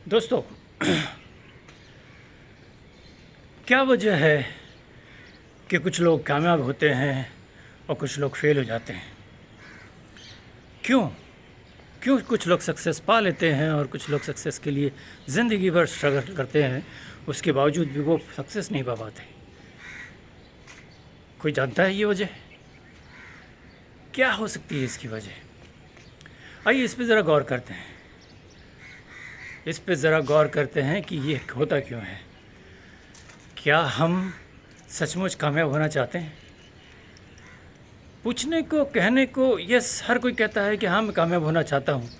दोस्तों, क्या वजह है कि कुछ लोग कामयाब होते हैं और कुछ लोग फेल हो जाते हैं? क्यों क्यों कुछ लोग सक्सेस पा लेते हैं और कुछ लोग सक्सेस के लिए ज़िंदगी भर स्ट्रगल करते हैं, उसके बावजूद भी वो सक्सेस नहीं पा पाते? कोई जानता है ये वजह? क्या हो सकती है इसकी वजह? आइए इस पे ज़रा गौर करते हैं। कि ये होता क्यों है। क्या हम सचमुच कामयाब होना चाहते हैं? पूछने को, कहने को यस, हर कोई कहता है कि हाँ मैं कामयाब होना चाहता हूँ,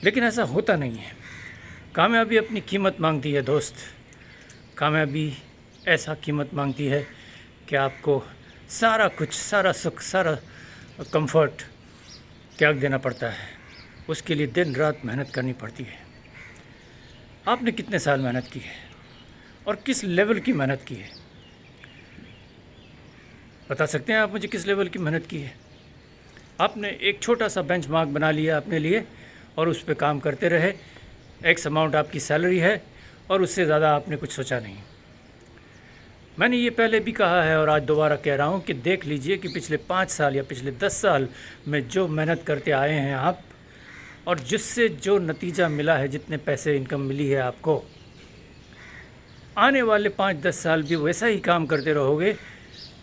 लेकिन ऐसा होता नहीं है। कामयाबी अपनी कीमत मांगती है दोस्त। कामयाबी ऐसा कीमत मांगती है कि आपको सारा कुछ, सारा सुख, सारा कंफर्ट त्याग देना पड़ता है। उसके लिए दिन रात मेहनत करनी पड़ती है। आपने कितने साल मेहनत की है और किस लेवल की मेहनत की है? बता सकते हैं आप मुझे किस लेवल की मेहनत की है? आपने एक छोटा सा बेंचमार्क बना लिया अपने लिए और उस पर काम करते रहे। एक्स अमाउंट आपकी सैलरी है और उससे ज़्यादा आपने कुछ सोचा नहीं। मैंने ये पहले भी कहा है और आज दोबारा कह रहा हूँ कि देख लीजिए कि पिछले 5 साल या पिछले 10 साल में जो मेहनत करते आए हैं आप, और जिससे जो नतीजा मिला है, जितने पैसे इनकम मिली है आपको, आने वाले 5-10 साल भी वैसा ही काम करते रहोगे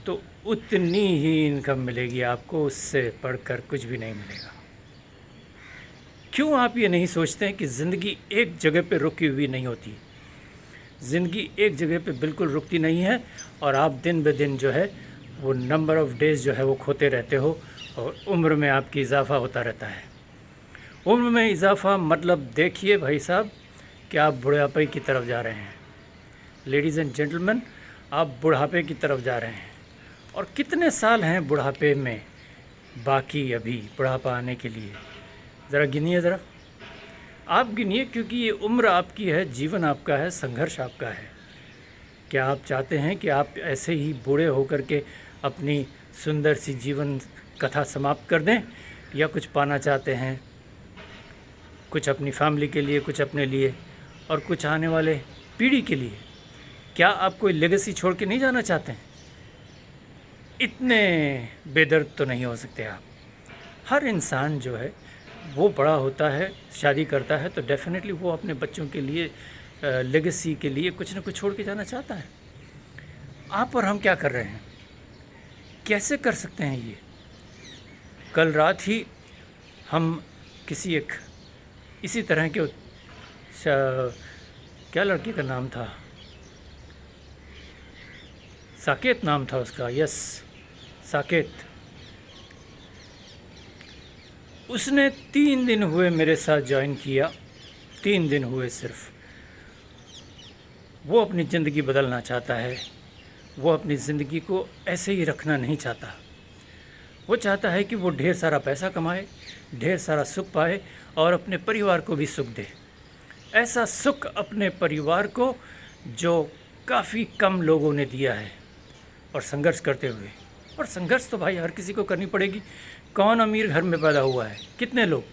तो उतनी ही इनकम मिलेगी आपको, उससे बढ़कर कुछ भी नहीं मिलेगा। क्यों आप ये नहीं सोचते हैं कि ज़िंदगी एक जगह पे रुकी हुई नहीं होती? ज़िंदगी एक जगह पे बिल्कुल रुकती नहीं है और आप दिन ब दिन जो है वो नंबर ऑफ़ डेज़ जो है वो खोते रहते हो और उम्र में आपकी इजाफ़ा होता रहता है। उम्र में इजाफ़ा मतलब देखिए भाई साहब कि आप बुढ़ापे की तरफ जा रहे हैं। लेडीज़ एंड जेंटलमैन, आप बुढ़ापे की तरफ जा रहे हैं। और कितने साल हैं बुढ़ापे में बाकी अभी बुढ़ापा आने के लिए? ज़रा गिनिए, ज़रा आप गिनिए, क्योंकि ये उम्र आपकी है, जीवन आपका है, संघर्ष आपका है। क्या आप चाहते हैं कि आप ऐसे ही बूढ़े होकर के अपनी सुंदर सी जीवन कथा समाप्त कर दें, या कुछ पाना चाहते हैं? कुछ अपनी फैमिली के लिए, कुछ अपने लिए और कुछ आने वाले पीढ़ी के लिए। क्या आप कोई लेगेसी छोड़ के नहीं जाना चाहते हैं? इतने बेदर्द तो नहीं हो सकते आप। हर इंसान जो है वो बड़ा होता है, शादी करता है, तो डेफिनेटली वो अपने बच्चों के लिए लेगेसी के लिए कुछ ना कुछ छोड़ के जाना चाहता है। आप और हम क्या कर रहे हैं? कैसे कर सकते हैं ये? कल रात ही हम किसी एक इसी तरह के क्या लड़के का नाम था, साकेत नाम था उसका, यस साकेत। उसने 3 दिन हुए मेरे साथ ज्वाइन किया, 3 दिन हुए सिर्फ। वो अपनी ज़िंदगी बदलना चाहता है। वो अपनी ज़िंदगी को ऐसे ही रखना नहीं चाहता। वो चाहता है कि वो ढेर सारा पैसा कमाए, ढेर सारा सुख पाए और अपने परिवार को भी सुख दे। ऐसा सुख अपने परिवार को जो काफ़ी कम लोगों ने दिया है, और संघर्ष करते हुए। और संघर्ष तो भाई हर किसी को करनी पड़ेगी। कौन अमीर घर में पैदा हुआ है? कितने लोग?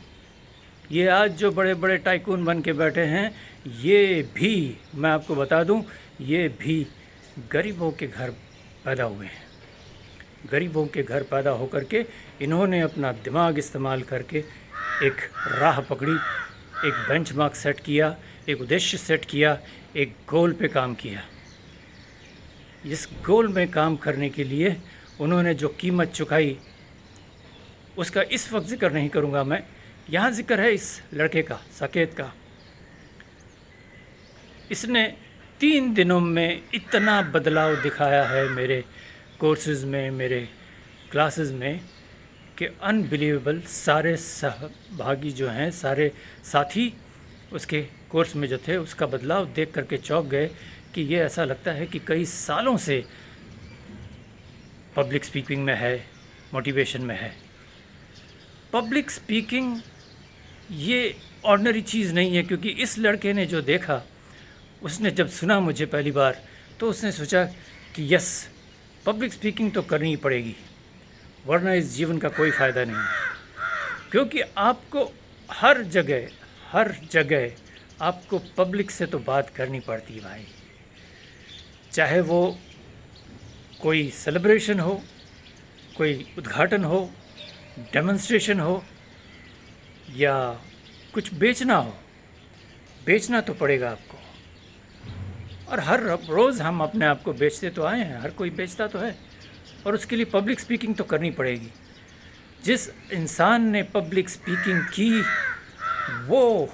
ये आज जो बड़े बड़े टाइकून बन के बैठे हैं, ये भी मैं आपको बता दूं, ये भी गरीबों के घर पैदा हुए हैं। गरीबों के घर पैदा होकर के इन्होंने अपना दिमाग इस्तेमाल करके एक राह पकड़ी, एक बेंचमार्क सेट किया, एक उद्देश्य सेट किया, एक गोल पे काम किया। इस गोल में काम करने के लिए उन्होंने जो कीमत चुकाई, उसका इस वक्त जिक्र नहीं करूंगा मैं। यहाँ जिक्र है इस लड़के का, साकेत का। इसने 3 दिनों में इतना बदलाव दिखाया है मेरे कोर्सेज़ में, मेरे क्लासेस में, कि अनबिलीवेबल। सारे सहभागी जो हैं, सारे साथी उसके कोर्स में जो थे, उसका बदलाव देख करके चौंक गए कि ये ऐसा लगता है कि कई सालों से पब्लिक स्पीकिंग में है, मोटिवेशन में है। पब्लिक स्पीकिंग ये ऑर्डिनरी चीज़ नहीं है, क्योंकि इस लड़के ने जो देखा, उसने जब सुना मुझे पहली बार, तो उसने सोचा कि यस, पब्लिक स्पीकिंग तो करनी ही पड़ेगी, वरना इस जीवन का कोई फ़ायदा नहीं है। क्योंकि आपको हर जगह आपको पब्लिक से तो बात करनी पड़ती है भाई, चाहे वो कोई सेलिब्रेशन हो, कोई उद्घाटन हो, डेमोन्स्ट्रेशन हो, या कुछ बेचना हो, बेचना तो पड़ेगा आपको। और हर रोज़ हम अपने आप को बेचते तो आए हैं, हर कोई बेचता तो है, और उसके लिए पब्लिक स्पीकिंग तो करनी पड़ेगी। जिस इंसान ने पब्लिक स्पीकिंग की वो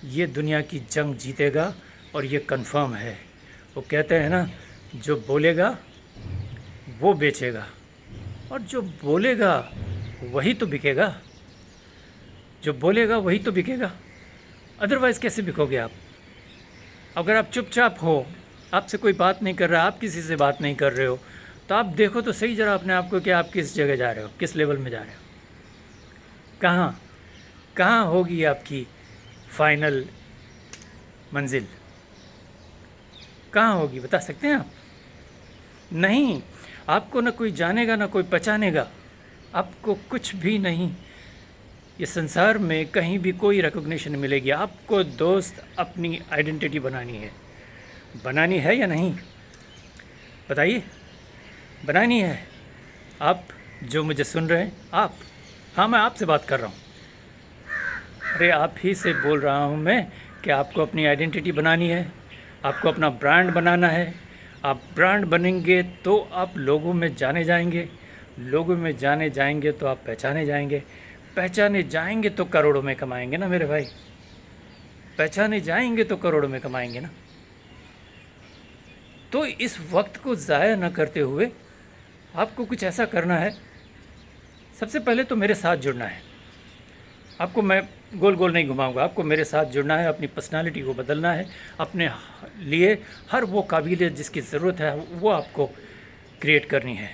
ये दुनिया की जंग जीतेगा, और ये कंफर्म है। वो कहते हैं ना, जो बोलेगा वो बेचेगा, और जो बोलेगा वही तो बिकेगा, जो बोलेगा वही तो बिकेगा। अदरवाइज़ कैसे बिकोगे आप? अगर आप चुपचाप हो, आपसे कोई बात नहीं कर रहा, आप किसी से बात नहीं कर रहे हो, तो आप देखो तो सही जरा अपने आप को कि आप किस जगह जा रहे हो, किस लेवल में जा रहे हो, कहाँ होगी आपकी फाइनल मंजिल, कहाँ होगी बता सकते हैं आप? नहीं, आपको ना कोई जानेगा ना कोई पहचानेगा, आपको कुछ भी नहीं, ये संसार में कहीं भी कोई रिकॉग्निशन मिलेगी। आपको दोस्त अपनी आइडेंटिटी बनानी है या नहीं? बताइए, बनानी है? आप जो मुझे सुन रहे हैं, आप, हाँ मैं आपसे बात कर रहा हूँ, अरे आप ही से बोल रहा हूँ मैं कि आपको अपनी आइडेंटिटी बनानी है, आपको अपना ब्रांड बनाना है। आप ब्रांड बनेंगे तो आप लोगों में जाने जाएंगे, लोगों में जाने जाएंगे तो आप पहचाने जाएंगे, पहचाने जाएंगे तो करोड़ों में कमाएंगे ना मेरे भाई, पहचाने जाएंगे तो करोड़ों में कमाएंगे ना। तो इस वक्त को ज़ाया न करते हुए आपको कुछ ऐसा करना है। सबसे पहले तो मेरे साथ जुड़ना है, आपको मैं गोल गोल नहीं घुमाऊंगा, आपको मेरे साथ जुड़ना है, अपनी पर्सनालिटी को बदलना है, अपने लिए हर वो काबिलियत जिसकी ज़रूरत है वो आपको क्रिएट करनी है,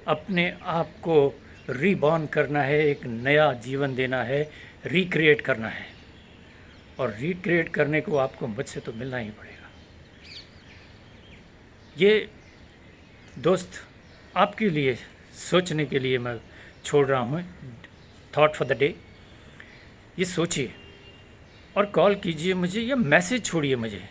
अपने आप को रीबॉर्न करना है, एक नया जीवन देना है, रिक्रिएट करना है। और रिक्रिएट करने को आपको मुझसे तो मिलना ही पड़ेगा। ये दोस्त आपके लिए सोचने के लिए मैं छोड़ रहा हूँ, थॉट फॉर द डे। ये सोचिए और कॉल कीजिए मुझे या मैसेज छोड़िए मुझे,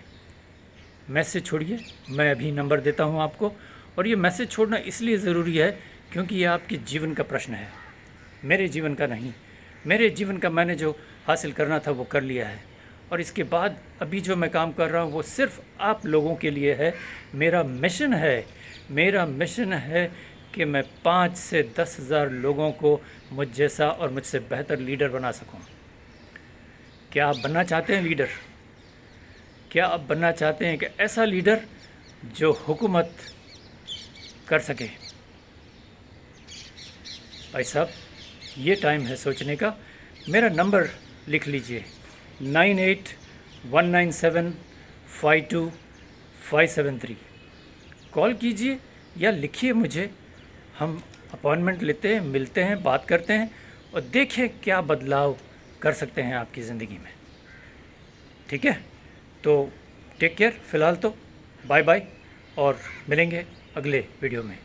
मैसेज छोड़िए, मैं अभी नंबर देता हूँ आपको। और ये मैसेज छोड़ना इसलिए ज़रूरी है क्योंकि ये आपके जीवन का प्रश्न है, मेरे जीवन का नहीं। मेरे जीवन का मैंने जो हासिल करना था वो कर लिया है, और इसके बाद अभी जो मैं काम कर रहा हूँ वो सिर्फ आप लोगों के लिए है। मेरा मिशन है कि मैं 5 से 10,000 लोगों को मुझ जैसा और मुझसे बेहतर लीडर बना सकूं। क्या आप बनना चाहते हैं लीडर? क्या आप बनना चाहते हैं कि ऐसा लीडर जो हुकूमत कर सके? भाई साहब, ये टाइम है सोचने का। मेरा नंबर लिख लीजिए, 9819752573। कॉल कीजिए या लिखिए मुझे, हम अपॉइंटमेंट लेते हैं, मिलते हैं, बात करते हैं और देखें क्या बदलाव कर सकते हैं आपकी ज़िंदगी में। ठीक है, तो टेक केयर। फ़िलहाल तो बाय बाय, और मिलेंगे अगले वीडियो में।